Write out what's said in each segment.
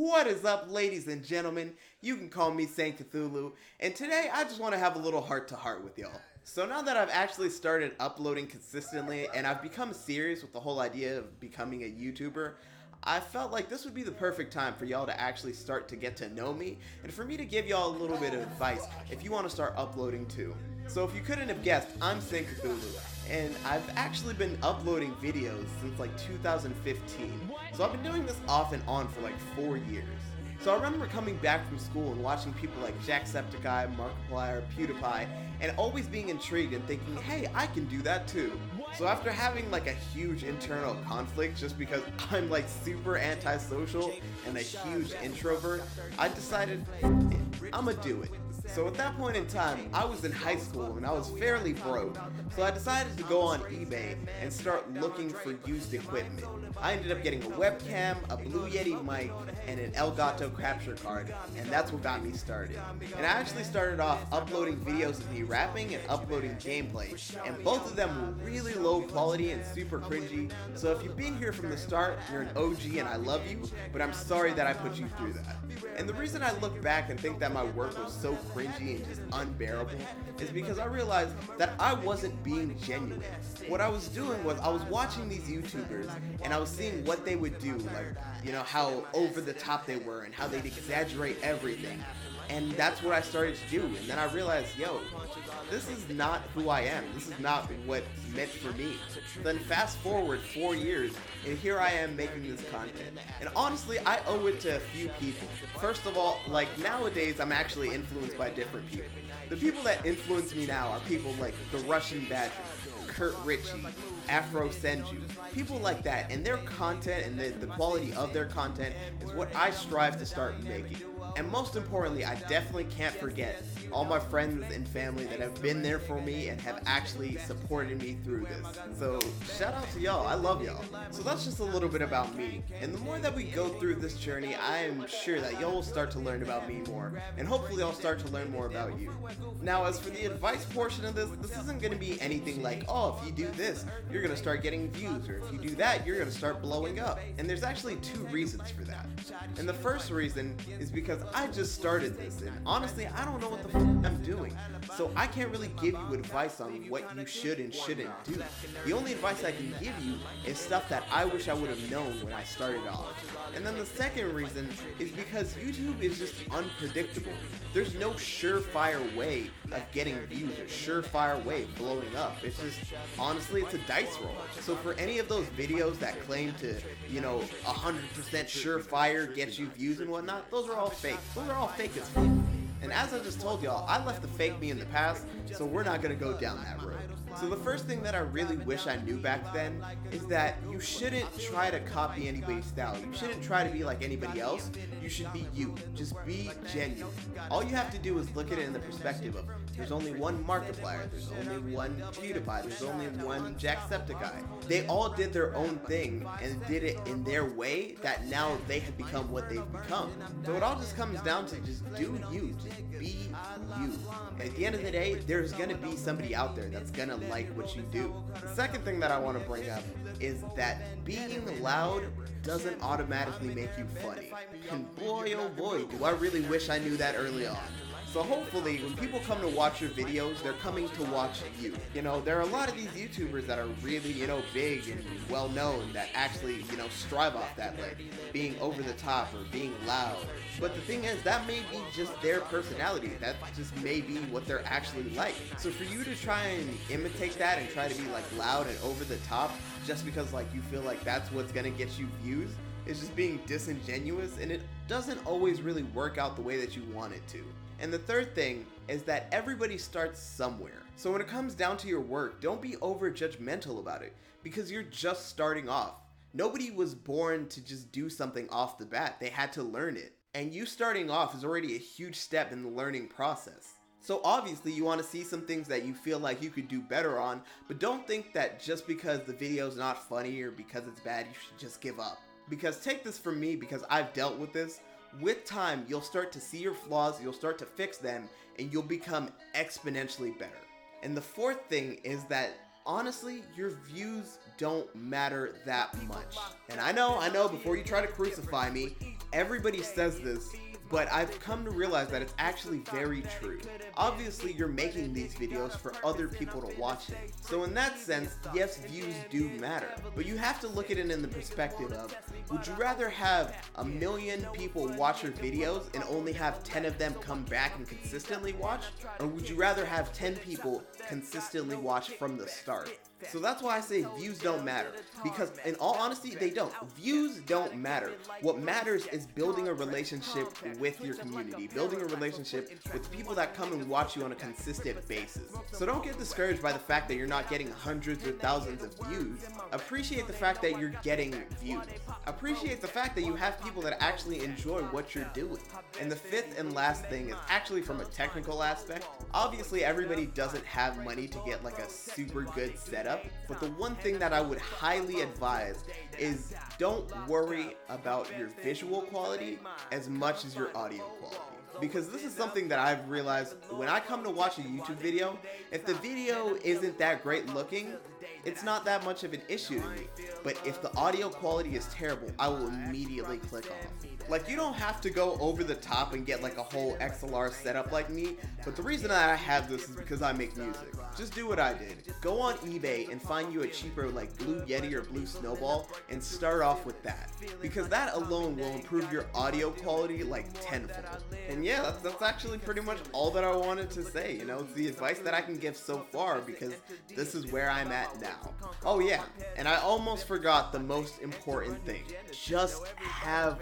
What is up, ladies and gentlemen? You can call me SaintKthulhu, and today I just want to have a little heart-to-heart with y'all. So now that I've actually started uploading consistently and I've become serious with the whole idea of becoming a YouTuber, I felt like this would be the perfect time for y'all to actually start to get to know me and for me to give y'all a little bit of advice if you want to start uploading too. So if you couldn't have guessed, I'm SaintKthulhu, and I've actually been uploading videos since like 2015. So I've been doing this off and on for like 4 years. So I remember coming back from school and watching people like Jacksepticeye, Markiplier, PewDiePie, and always being intrigued and thinking, hey, I can do that too. So after having like a huge internal conflict just because I'm like super antisocial and a huge introvert, I decided I'ma do it. So at that point in time, I was in high school and I was fairly broke, so I decided to go on eBay and start looking for used equipment. I ended up getting a webcam, a Blue Yeti mic, and an Elgato capture card, and that's what got me started. And I actually started off uploading videos of me rapping and uploading gameplay, and both of them were really low quality and super cringy, so if you've been here from the start, you're an OG and I love you, but I'm sorry that I put you through that. And the reason I look back and think that my work was so cringy and just unbearable is because I realized that I wasn't being genuine. What I was doing was I was watching these YouTubers and I was seeing what they would do, like, you know, how over the top they were and how they'd exaggerate everything. And that's what I started to do, and then I realized, yo, this is not who I am. This is not what's meant for me. Then fast forward 4 years, and here I am making this content. And honestly, I owe it to a few people. First of all, like nowadays, I'm actually influenced by different people. The people that influence me now are people like the Russian Badger, Kurt Ritchie, Afro Senju, people like that, and their content and the quality of their content is what I strive to start making. And most importantly, I definitely can't forget all my friends and family that have been there for me and have actually supported me through this. So shout out to y'all, I love y'all. So that's just a little bit about me, and the more that we go through this journey, I am sure that y'all will start to learn about me more, and hopefully I'll start to learn more about you. Now as for the advice portion of this isn't going to be anything like, oh, if you do this, you're going to start getting views, or if you do that, you're going to start blowing up. And there's actually 2 reasons for that. And the first reason is because I just started this, and honestly, I don't know what the fuck I'm doing. So I can't really give you advice on what you should and shouldn't do. The only advice I can give you is stuff that I wish I would have known when I started off. And then the second reason is because YouTube is just unpredictable. There's no surefire way of getting views or surefire way of blowing up. It's just, honestly, it's a dice roll. So for any of those videos that claim to, 100% surefire get you views and whatnot, those are all fake. Those are all fake as fuck. And as I just told y'all, I left the fake me in the past, so we're not gonna go down that road. So the first thing that I really wish I knew back then is that you shouldn't try to copy anybody's style. You shouldn't try to be like anybody else. You should be you. Just be genuine. All you have to do is look at it in the perspective of there's only one Markiplier, there's only one PewDiePie, there's only one Jacksepticeye. They all did their own thing and did it in their way that now they have become what they've become. So it all just comes down to just do you. Just be you. At the end of the day, there's gonna be somebody out there that's gonna like what you do. The second thing that I want to bring up is that being loud doesn't automatically make you funny. And boy oh boy, do I really wish I knew that early on. So hopefully, when people come to watch your videos, they're coming to watch you. There are a lot of these YouTubers that are really, big and well known that actually, strive off that, like being over the top or being loud. But the thing is, that may be just their personality. That just may be what they're actually like. So for you to try and imitate that and try to be like loud and over the top just because like you feel like that's what's gonna get you views is just being disingenuous, and it doesn't always really work out the way that you want it to. And the third thing is that everybody starts somewhere. So when it comes down to your work, don't be over judgmental about it because you're just starting off. Nobody was born to just do something off the bat. They had to learn it. And you starting off is already a huge step in the learning process. So obviously you want to see some things that you feel like you could do better on, but don't think that just because the video's not funny or because it's bad, you should just give up. Because take this from me, because I've dealt with this. With time, you'll start to see your flaws, you'll start to fix them, and you'll become exponentially better. And the fourth thing is that, honestly, your views don't matter that much. And I know, before you try to crucify me, everybody says this, but I've come to realize that it's actually very true. Obviously, you're making these videos for other people to watch it. So in that sense, yes, views do matter. But you have to look at it in the perspective of, would you rather have 1 million people watch your videos and only have 10 of them come back and consistently watch? Or would you rather have 10 people consistently watch from the start? So that's why I say views don't matter, because in all honesty, they don't. Views don't matter. What matters is building a relationship with your community, building a relationship with the people that come and watch you on a consistent basis. So don't get discouraged by the fact that you're not getting hundreds or thousands of views. Appreciate the fact that you're getting views. Appreciate the fact that you have people that actually enjoy what you're doing. And the fifth and last thing is actually from a technical aspect. Obviously, everybody doesn't have money to get like a super good setup. But the one thing that I would highly advise is don't worry about your visual quality as much as your audio quality. Because this is something that I've realized when I come to watch a YouTube video, if the video isn't that great looking, it's not that much of an issue to me. But if the audio quality is terrible, I will immediately click off. Like, you don't have to go over the top and get like a whole XLR setup like me, but the reason that I have this is because I make music. Just do what I did. Go on eBay and find you a cheaper like Blue Yeti or Blue Snowball and start off with that. Because that alone will improve your audio quality like tenfold. And yeah, that's actually pretty much all that I wanted to say. You know, it's the advice that I can give so far because this is where I'm at now. Oh yeah, and I almost forgot the most important thing. Just have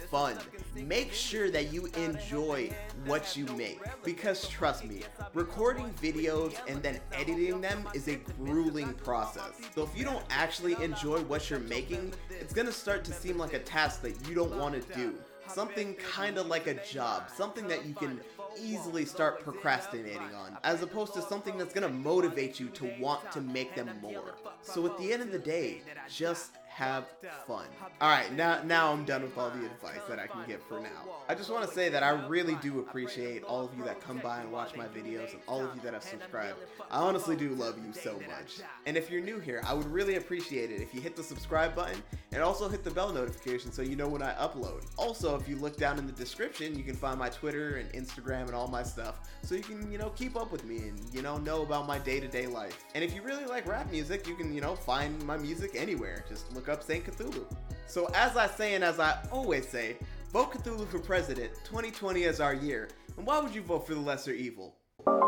fun. Make sure that you enjoy what you make, because trust me, recording videos and then editing them is a grueling process. So if you don't actually enjoy what you're making, it's gonna start to seem like a task that you don't want to do. Something kind of like a job, something that you can easily start procrastinating on, as opposed to something that's gonna motivate you to want to make them more. So at the end of the day, just have fun. Alright, now I'm done with all the advice that I can give for now. I just want to say that I really do appreciate all of you that come by and watch my videos and all of you that have subscribed. I honestly do love you so much. And if you're new here, I would really appreciate it if you hit the subscribe button and also hit the bell notification so you know when I upload. Also, if you look down in the description, you can find my Twitter and Instagram and all my stuff, so you can, keep up with me and, know about my day-to-day life. And if you really like rap music, you can, find my music anywhere. Just look up SaintKthulhu. So as I say and as I always say, vote Kthulhu for president. 2020 is our year. And why would you vote for the lesser evil?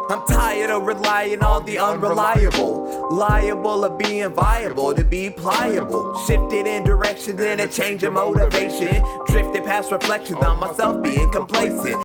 I'm tired of relying on the unreliable, liable of being viable to be pliable, shifted in directions and a change of motivation, drifted past reflections on myself being complacent.